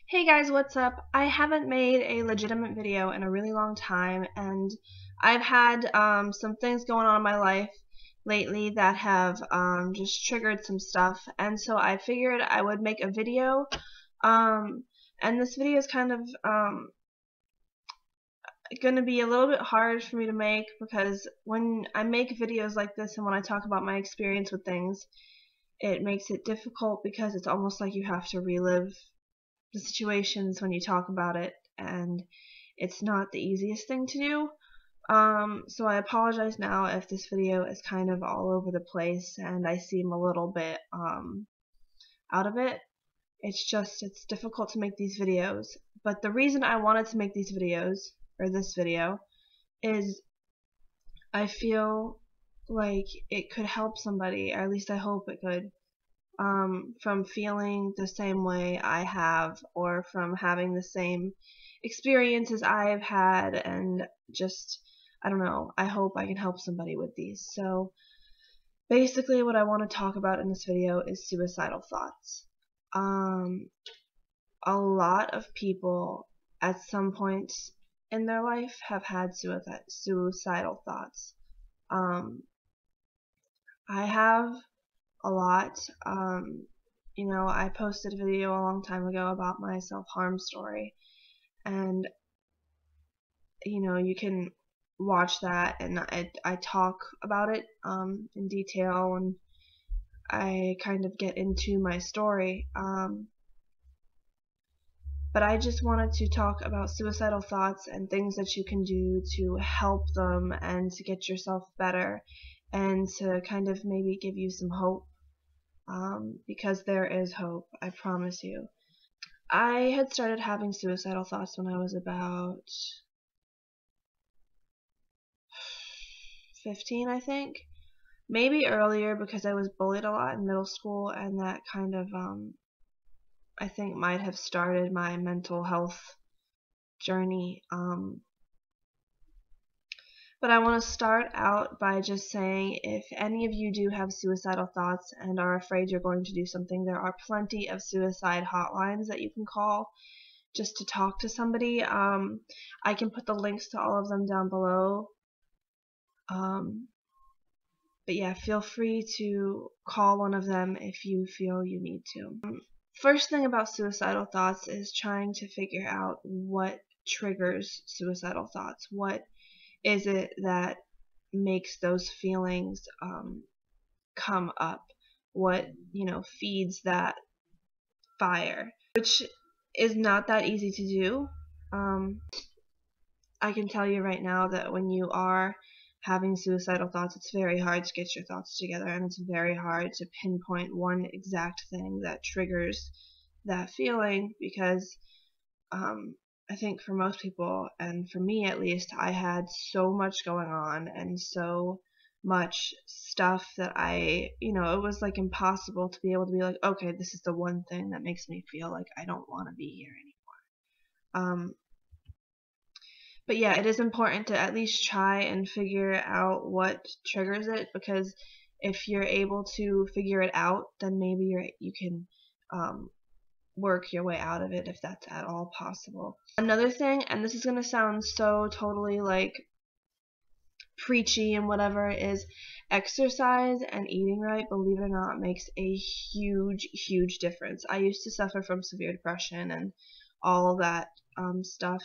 Hey guys, what's up? I haven't made a legitimate video in a really long time, and I've had some things going on in my life lately that have just triggered some stuff, and so I figured I would make a video, um, and this video is kind of going to be a little bit hard for me to make because when I make videos like this and when I talk about my experience with things, it makes it difficult because it's almost like you have to relive the situations when you talk about it, and it's not the easiest thing to do. So I apologize now if this video is kind of all over the place and I seem a little bit out of it. It's difficult to make these videos, but the reason I wanted to make these videos, or this video, is I feel like it could help somebody, or at least I hope it could, from feeling the same way I have, or from having the same experiences I've had, and just, I don't know, I hope I can help somebody with these. So basically what I want to talk about in this video is suicidal thoughts. A lot of people at some point in their life have had suicidal thoughts. I have a lot. I posted a video a long time ago about my self-harm story, and you can watch that, and I talk about it in detail, and I kind of get into my story. But I just wanted to talk about suicidal thoughts and things that you can do to help them and to get yourself better and to kind of maybe give you some hope. Because there is hope, I promise you. I had started having suicidal thoughts when I was about 15, I think. Maybe earlier because I was bullied a lot in middle school, and that kind of, I think might have started my mental health journey. But I want to start out by just saying, if any of you do have suicidal thoughts and are afraid you're going to do something, there are plenty of suicide hotlines that you can call just to talk to somebody. I can put the links to all of them down below. But yeah, feel free to call one of them if you feel you need to. First thing about suicidal thoughts is trying to figure out what triggers suicidal thoughts. What is it that makes those feelings come up? What feeds that fire, which is not that easy to do. I can tell you right now that when you are having suicidal thoughts, it's very hard to get your thoughts together, and it's very hard to pinpoint one exact thing that triggers that feeling, because I think for most people, and for me at least, I had so much going on and so much stuff that it was like impossible to be able to be like, okay, this is the one thing that makes me feel like I don't want to be here anymore. But yeah, it is important to at least try and figure out what triggers it, because if you're able to figure it out, then maybe you can work your way out of it, if that's at all possible. Another thing, and this is going to sound so totally like preachy and whatever, is exercise and eating right, believe it or not, makes a huge difference. I used to suffer from severe depression and all of that stuff,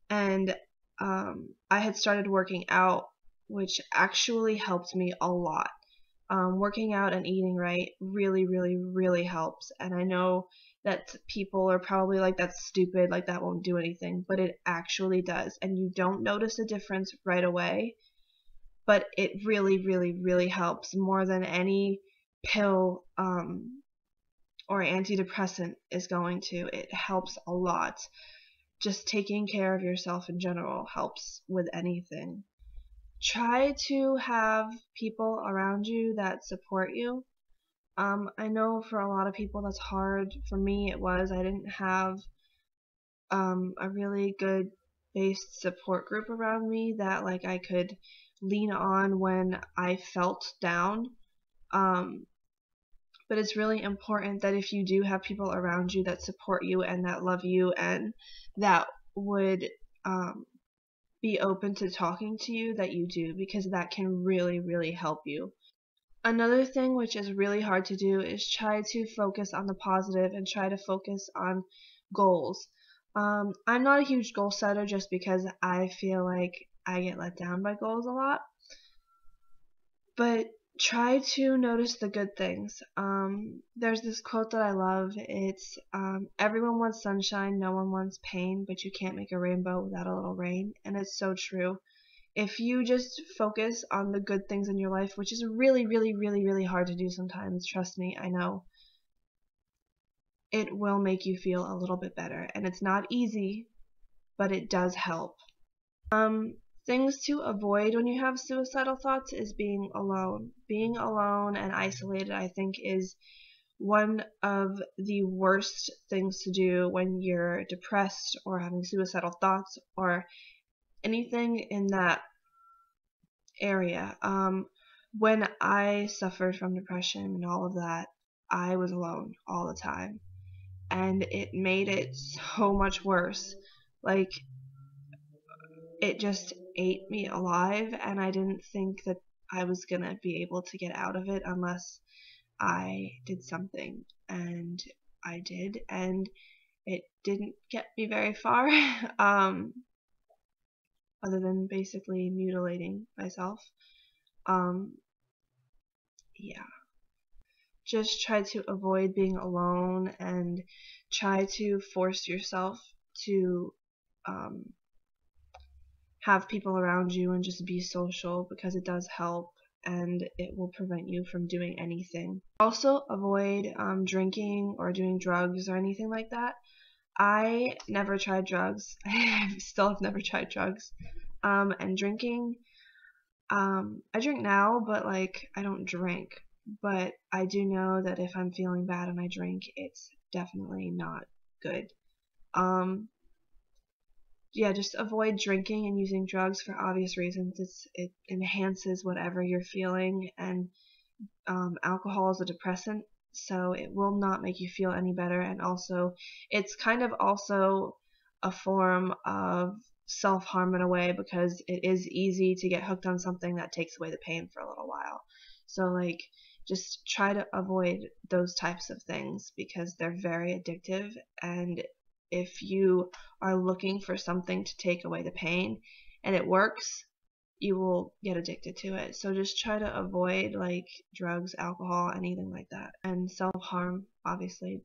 and I had started working out, which actually helped me a lot. Working out and eating right really helps, and I know that people are probably like, that's stupid, like that won't do anything, but it actually does, and you don't notice a difference right away, but it really helps more than any pill or antidepressant is going to. It helps a lot. Just taking care of yourself in general helps with anything. Try to have people around you that support you. I know for a lot of people that's hard. For me it was. I didn't have a really good based support group around me that like I could lean on when I felt down. But it's really important that if you do have people around you that support you and that love you and that would be open to talking to you, that you do, because that can really, really help you. Another thing which is really hard to do is try to focus on the positive and try to focus on goals. I'm not a huge goal setter just because I feel like I get let down by goals a lot. But try to notice the good things. There's this quote that I love. It's everyone wants sunshine, no one wants pain, but you can't make a rainbow without a little rain. And it's so true. If you just focus on the good things in your life, which is really, really, really, really hard to do sometimes, trust me, I know, it will make you feel a little bit better. And it's not easy, but it does help. Things to avoid when you have suicidal thoughts is being alone. Being alone and isolated, I think, is one of the worst things to do when you're depressed or having suicidal thoughts or anything in that area. When I suffered from depression and all of that, I was alone all the time, and it made it so much worse. Like, it just ate me alive, and I didn't think that I was gonna be able to get out of it unless I did something, and I did, and it didn't get me very far. Other than basically mutilating myself. Yeah. Just try to avoid being alone and try to force yourself to have people around you and just be social, because it does help and it will prevent you from doing anything. Also, avoid drinking or doing drugs or anything like that. I never tried drugs. I still have never tried drugs. And drinking, I drink now, but like I don't drink. But I do know that if I'm feeling bad and I drink, it's definitely not good. Yeah, just avoid drinking and using drugs for obvious reasons. It enhances whatever you're feeling, and alcohol is a depressant, so it will not make you feel any better, and also it's kind of also a form of self-harm in a way, because it is easy to get hooked on something that takes away the pain for a little while. So like, just try to avoid those types of things because they're very addictive, and if you are looking for something to take away the pain and it works, you will get addicted to it. So just try to avoid like drugs, alcohol, anything like that. And self-harm, obviously,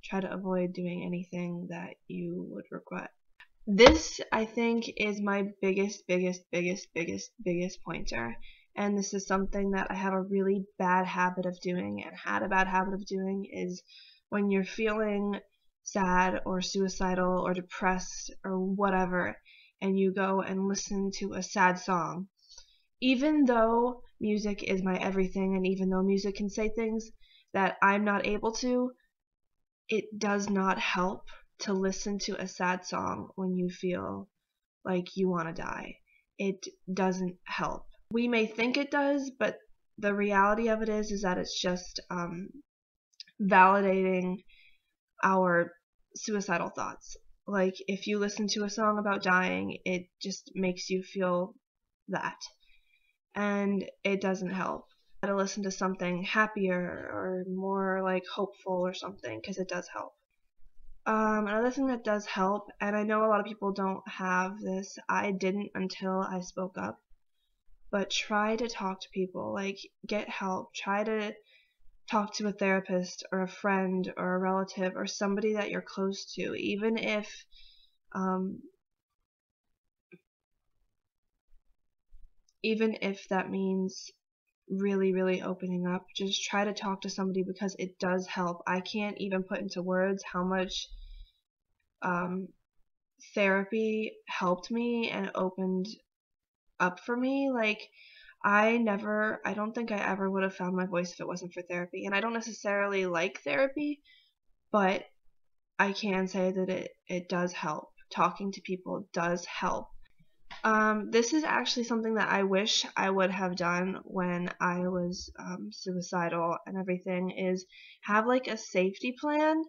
try to avoid doing anything that you would regret. This, I think, is my biggest pointer. And this is something that I have a really bad habit of doing, and had a bad habit of doing, is when you're feeling sad or suicidal or depressed or whatever, and you go and listen to a sad song. Even though music is my everything, and even though music can say things that I'm not able to, it does not help to listen to a sad song when you feel like you want to die. It doesn't help. We may think it does, but the reality of it is that it's just validating our suicidal thoughts. Like, if you listen to a song about dying, it just makes you feel that, and it doesn't help. You gotta listen to something happier or more like hopeful or something, because it does help. Another thing that does help, and I know a lot of people don't have this, I didn't until I spoke up, but try to talk to people. Like, get help. Try to talk to a therapist or a friend or a relative or somebody that you're close to, even if that means really opening up. Just try to talk to somebody, because it does help. I can't even put into words how much therapy helped me and opened up for me. Like, I don't think I ever would have found my voice if it wasn't for therapy. And I don't necessarily like therapy, but I can say that it does help. Talking to people does help. This is actually something that I wish I would have done when I was suicidal and everything, is have like a safety plan,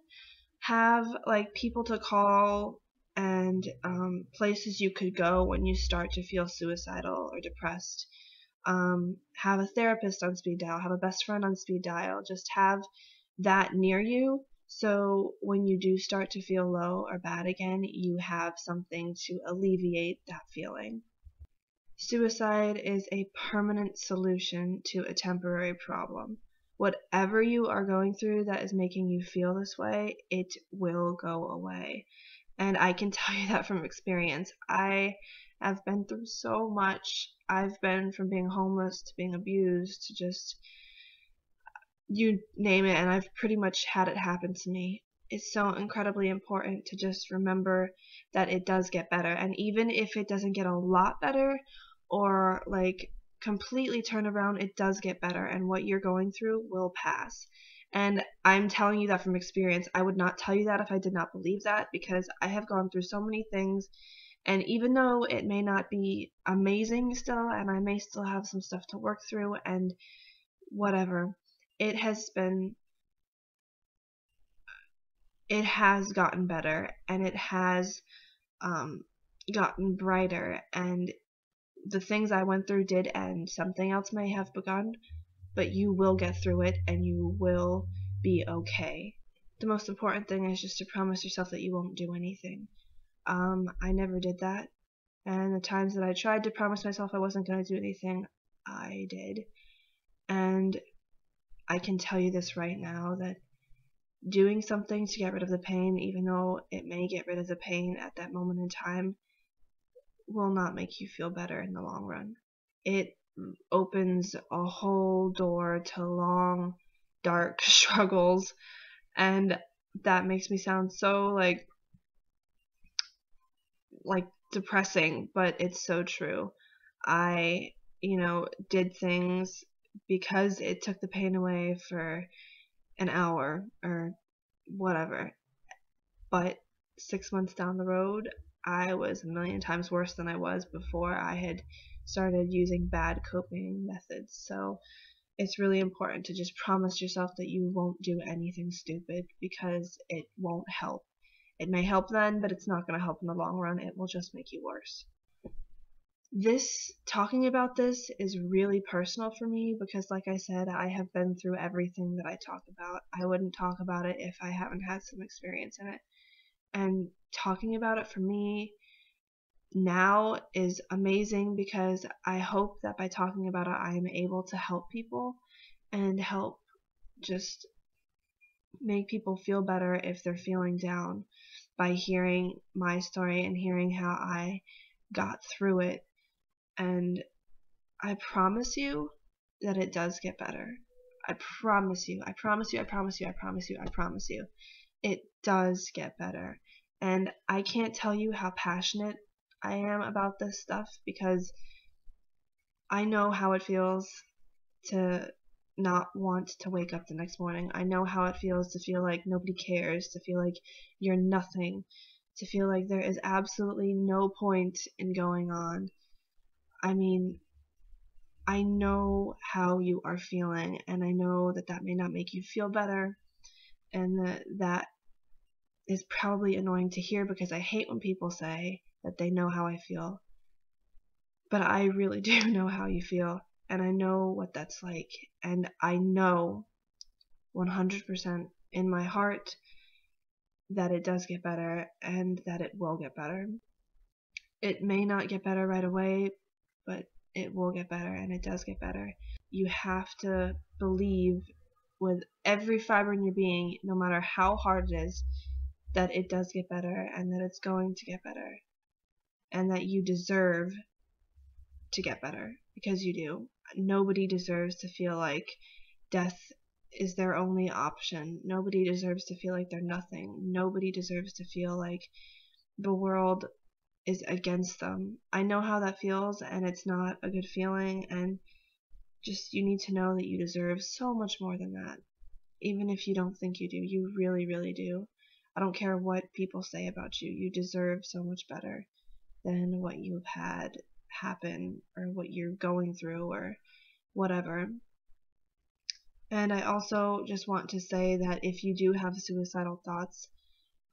have like people to call, and places you could go when you start to feel suicidal or depressed. Have a therapist on speed dial, have a best friend on speed dial, just have that near you, so when you do start to feel low or bad again, you have something to alleviate that feeling. Suicide is a permanent solution to a temporary problem. Whatever you are going through that is making you feel this way, it will go away. And I can tell you that from experience. I have been through so much. I've been from being homeless to being abused to just, you name it, and I've pretty much had it happen to me. It's so incredibly important to just remember that it does get better. And even if it doesn't get a lot better or like completely turn around, it does get better. And what you're going through will pass. And I'm telling you that from experience. I would not tell you that if I did not believe that, because I have gone through so many things. And even though it may not be amazing still, and I may still have some stuff to work through and whatever, it has been, it has gotten better, and it has gotten brighter, and the things I went through did end. Something else may have begun, but you will get through it and you will be okay. The most important thing is just to promise yourself that you won't do anything. I never did that, and the times that I tried to promise myself I wasn't going to do anything, I did. And I can tell you this right now, that doing something to get rid of the pain, even though it may get rid of the pain at that moment in time, will not make you feel better in the long run. It opens a whole door to long, dark struggles, and that makes me sound so like depressing, but it's so true. I, did things because it took the pain away for an hour or whatever. But 6 months down the road, I was a million times worse than I was before I had started using bad coping methods. So it's really important to just promise yourself that you won't do anything stupid, because it won't help. It may help then, but it's not going to help in the long run. It will just make you worse. Talking about this is really personal for me, because like I said, I have been through everything that I talk about. I wouldn't talk about it if I haven't had some experience in it. And talking about it for me now is amazing, because I hope that by talking about it, I am able to help people and help just make people feel better if they're feeling down, by hearing my story and hearing how I got through it. And I promise you that it does get better. I promise you. I promise you. I promise you. I promise you. I promise you. It does get better. And I can't tell you how passionate I am about this stuff, because I know how it feels to not want to wake up the next morning. I know how it feels to feel like nobody cares, to feel like you're nothing, to feel like there is absolutely no point in going on. I mean, I know how you are feeling, and I know that that may not make you feel better, and that is probably annoying to hear, because I hate when people say that they know how I feel. But I really do know how you feel, and I know what that's like, and I know 100% in my heart that it does get better, and that it will get better. It may not get better right away, but it will get better, and it does get better. You have to believe with every fiber in your being, no matter how hard it is, that it does get better, and that it's going to get better, and that you deserve to get better, because you do. Nobody deserves to feel like death is their only option. Nobody deserves to feel like they're nothing. Nobody deserves to feel like the world is against them. I know how that feels, and it's not a good feeling, and just, you need to know that you deserve so much more than that. Even if you don't think you do, you really, really do. I don't care what people say about you. You deserve so much better than what you've had happen or what you're going through or whatever. And I also just want to say that if you do have suicidal thoughts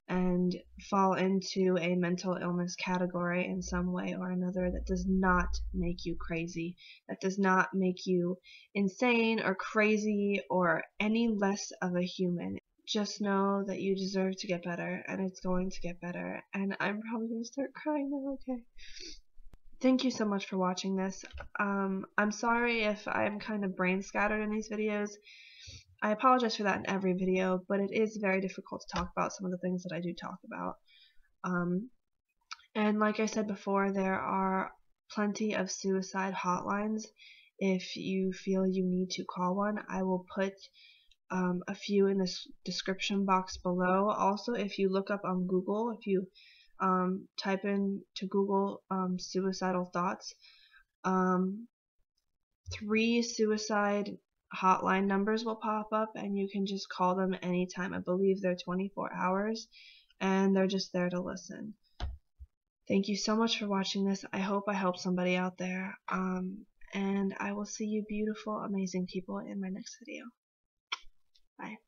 and fall into a mental illness category in some way or another, that does not make you crazy. That does not make you insane or crazy or any less of a human. Just know that you deserve to get better, and it's going to get better. And I'm probably going to start crying now, okay? Thank you so much for watching this. I'm sorry if I'm kind of brain scattered in these videos. I apologize for that in every video, but it is very difficult to talk about some of the things that I do talk about. And like I said before, there are plenty of suicide hotlines if you feel you need to call one. I will put a few in the description box below. Also, if you look up on Google, if you type in to Google suicidal thoughts, 3 suicide hotline numbers will pop up, and you can just call them anytime. I believe they're 24 hours, and they're just there to listen. Thank you so much for watching this. I hope I helped somebody out there, and I will see you beautiful, amazing people in my next video. Bye.